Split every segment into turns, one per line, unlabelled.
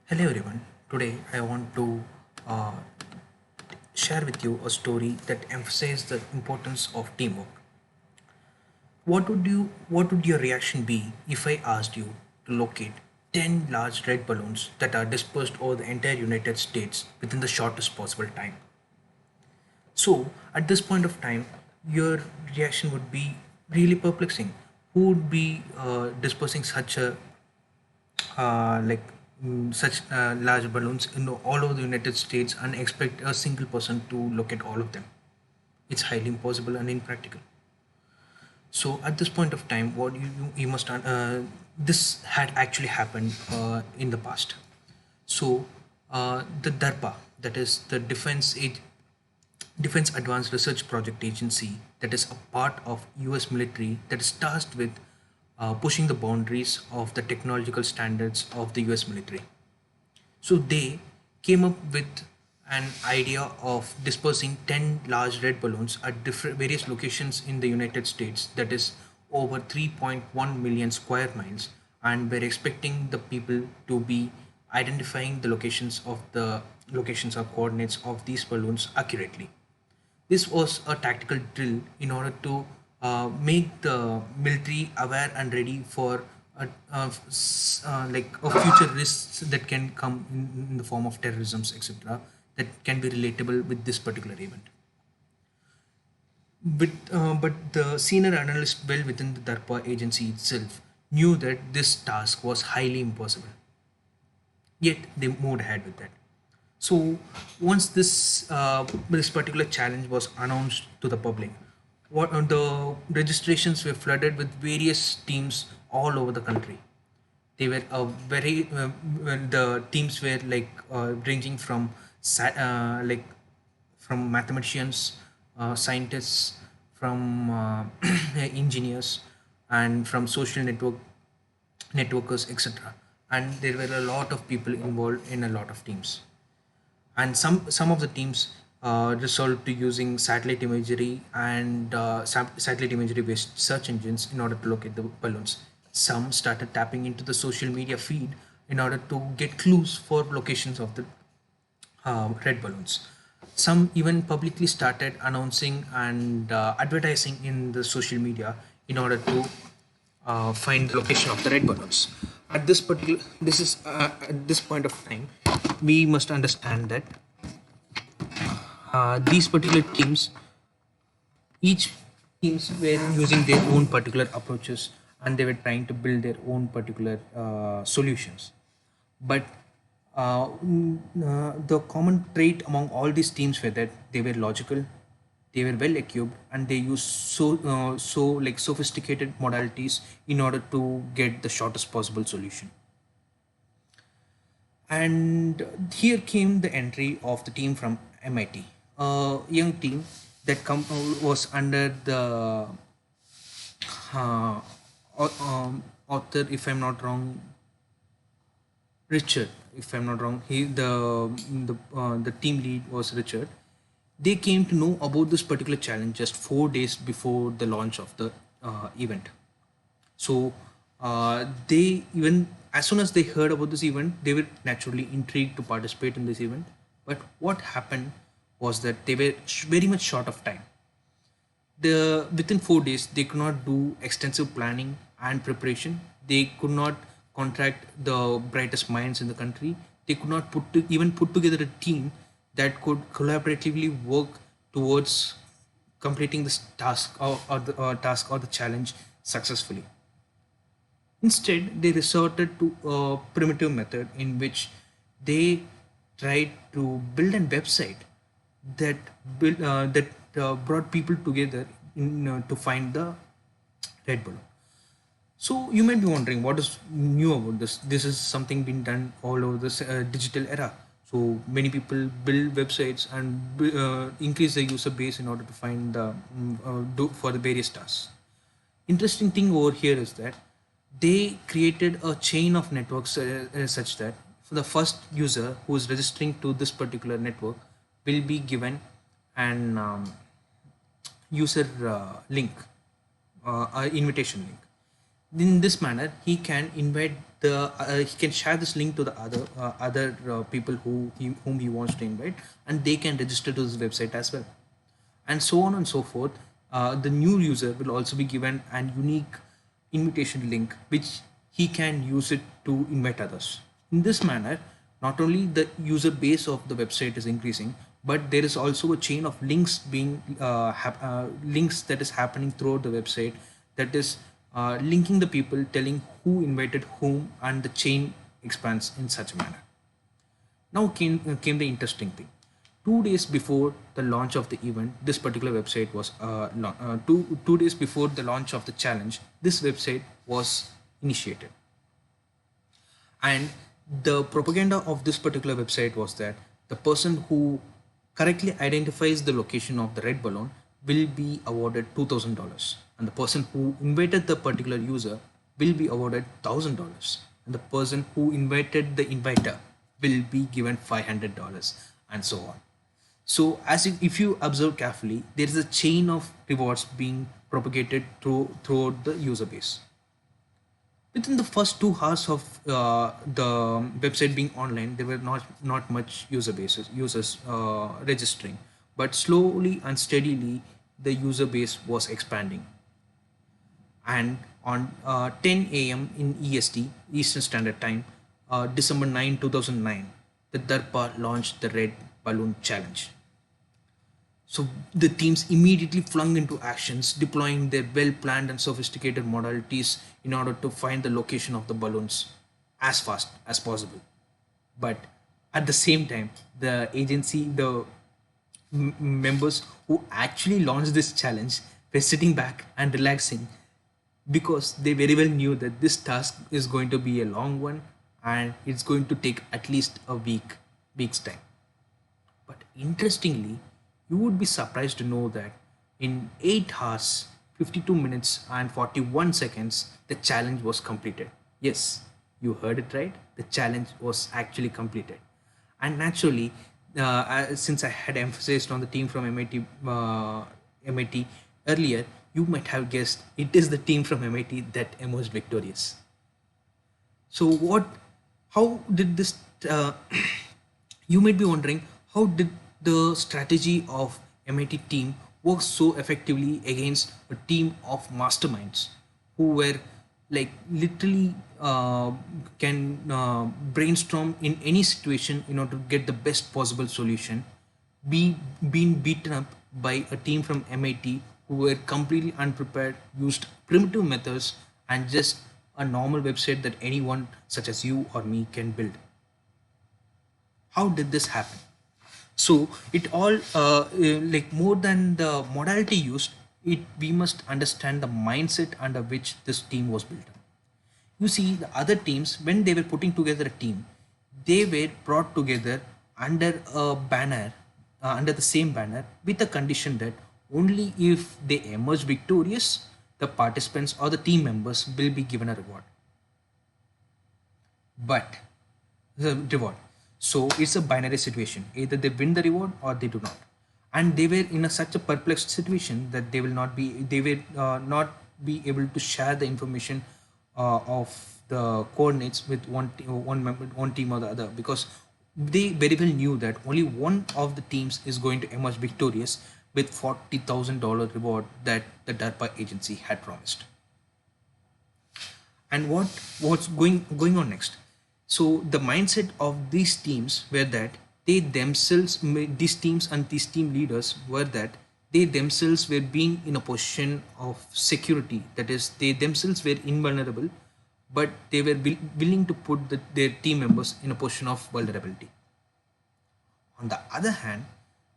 Hello everyone. Today I want to uh, share with you a story that emphasizes the importance of teamwork. What would your reaction be if I asked you to locate 10 large red balloons that are dispersed over the entire United States within the shortest possible time? So, at this point of time, your reaction would be really perplexing. Who would be dispersing such a such large balloons in all over the United States and expect a single person to locate all of them? It's highly impossible and impractical. So at this point of time, what you must this had actually happened in the past. So the DARPA, that is the Defense Advanced Research Project Agency, that is a part of US military that is tasked with pushing the boundaries of the technological standards of the US military. So they came up with an idea of dispersing 10 large red balloons at different various locations in the United States, that is over 3.1 million square miles, and we're expecting the people to be identifying the locations or coordinates of these balloons accurately. This was a tactical drill in order to make the military aware and ready for like a future risks that can come in the form of terrorisms, etc., that can be relatable with this particular event. But the senior analyst well within the DARPA agency itself knew that this task was highly impossible. Yet they moved ahead with that. So once this particular challenge was announced to the public, what the registrations were flooded with various teams all over the country. They were very the teams were ranging from like from mathematicians, scientists, from engineers, and from social networkers, etc. And there were a lot of people involved in a lot of teams, and some of the teams resolved to using satellite imagery and satellite imagery based search engines in order to locate the balloons. Some started tapping into the social media feed in order to get clues for locations of the red balloons. Some even publicly started announcing and advertising in the social media in order to find the location of the red balloons. At this point of time, we must understand that these particular teams, each teams were using their own particular approaches, and they were trying to build their own particular solutions. But the common trait among all these teams were that they were logical, they were well equipped, and they used so like sophisticated modalities in order to get the shortest possible solution. And here came the entry of the team from MIT, a young team that was under the uh, author, if I'm not wrong, Richard. If I'm not wrong, the team lead was Richard. They came to know about this particular challenge just 4 days before the launch of the event. So they even as soon as they heard about this event, they were naturally intrigued to participate in this event. But what happened was that they were very much short of time. Within 4 days, they could not do extensive planning and preparation. They could not contract the brightest minds in the country. They could not even put together a team that could collaboratively work towards completing this task or the challenge successfully. Instead, they resorted to a primitive method in which they tried to build a website that brought people together to find the red balloon. So you might be wondering what is new about this. This is something being done all over this digital era. So many people build websites and increase their user base in order to find the do for the various tasks. Interesting thing over here is that they created a chain of networks such that for the first user who is registering to this particular network will be given an user link, invitation link. In this manner, he can invite he can share this link to the other people whom he wants to invite, and they can register to this website as well, and so on and so forth. The new user will also be given an unique invitation link which he can use it to invite others. In this manner, not only the user base of the website is increasing, but there is also a chain of links being links that is happening throughout the website, that is linking the people, telling who invited whom, and the chain expands in such a manner. Now came the interesting thing. 2 days before the launch of the event, this particular website was two days before the launch of the challenge, this website was initiated. And the propaganda of this particular website was that the person who correctly identifies the location of the red balloon will be awarded $2,000, and the person who invited the particular user will be awarded $1,000, and the person who invited the inviter will be given $500, and so on. So as if you observe carefully, there is a chain of rewards being propagated throughout the user base. Within the first 2 hours of the website being online, there were not much users registering, but slowly and steadily the user base was expanding. And on 10 a.m. in EST, Eastern Standard Time, December 9, 2009, the DARPA launched the Red Balloon Challenge. So the teams immediately flung into actions, deploying their well-planned and sophisticated modalities in order to find the location of the balloons as fast as possible. But at the same time, the agency, the members who actually launched this challenge were sitting back and relaxing, because they very well knew that this task is going to be a long one and it's going to take at least a week's time. But interestingly, you would be surprised to know that in 8 hours, 52 minutes, and 41 seconds, the challenge was completed. Yes, you heard it right. The challenge was actually completed. And naturally, since I had emphasized on the team from MIT earlier, you might have guessed it is the team from MIT that emerged victorious. So how did this, you might be wondering, how did the strategy of MIT team work so effectively against a team of masterminds who were like literally can brainstorm in any situation in order to get the best possible solution, being beaten up by a team from MIT who were completely unprepared, used primitive methods, and just a normal website that anyone such as you or me can build. How did this happen? So it all like more than the modality used, it we must understand the mindset under which this team was built up. You see, the other teams, when they were putting together a team, they were brought together under a banner, under the same banner, with the condition that only if they emerge victorious, the participants or the team members will be given a reward. But the reward. So it's a binary situation. Either they win the reward or they do not. And they were in such a perplexed situation that they will not be able to share the information of the coordinates with one member, one team or the other, because they very well knew that only one of the teams is going to emerge victorious with $40,000 reward that the DARPA agency had promised. And what's going on next? So the mindset of these teams were that they themselves, these teams and these team leaders, were that they themselves were being in a position of security, that is they themselves were invulnerable, but they were willing to put their team members in a position of vulnerability. On the other hand,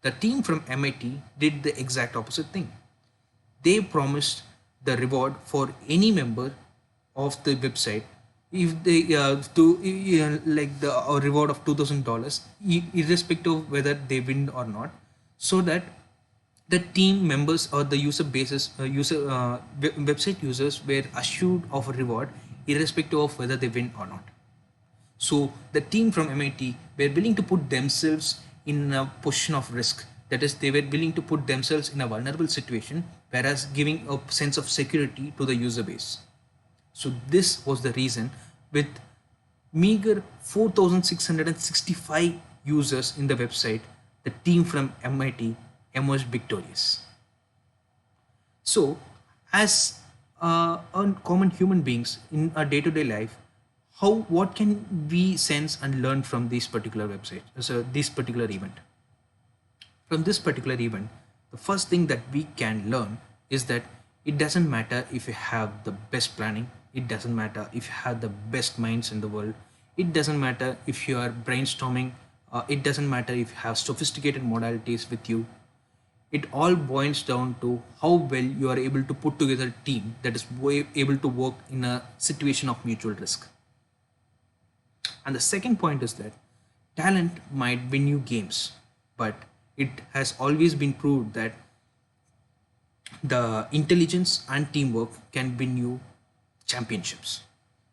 the team from MIT did the exact opposite thing. They promised the reward for any member of the website if they like the reward of $2,000 irrespective of whether they win or not, so that the team members or the user bases website users were assured of a reward irrespective of whether they win or not. So the team from MIT were willing to put themselves in a position of risk, that is they were willing to put themselves in a vulnerable situation, whereas giving a sense of security to the user base. So this was the reason with meager 4,665 users in the website, the team from MIT emerged victorious. So, as a common human beings in our day-to-day life, how what can we sense and learn from this particular website? So, this particular event. From this particular event, the first thing that we can learn is that it doesn't matter if you have the best planning, it doesn't matter if you have the best minds in the world, it doesn't matter if you are brainstorming, it doesn't matter if you have sophisticated modalities with you. It all boils down to how well you are able to put together a team that is able to work in a situation of mutual risk. And the second point is that talent might win you games, but it has always been proved that the intelligence and teamwork can win you championships.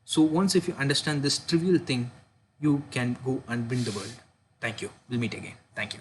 So once if you understand this trivial thing, you can go and win the world. Thank you. We'll meet again. Thank you.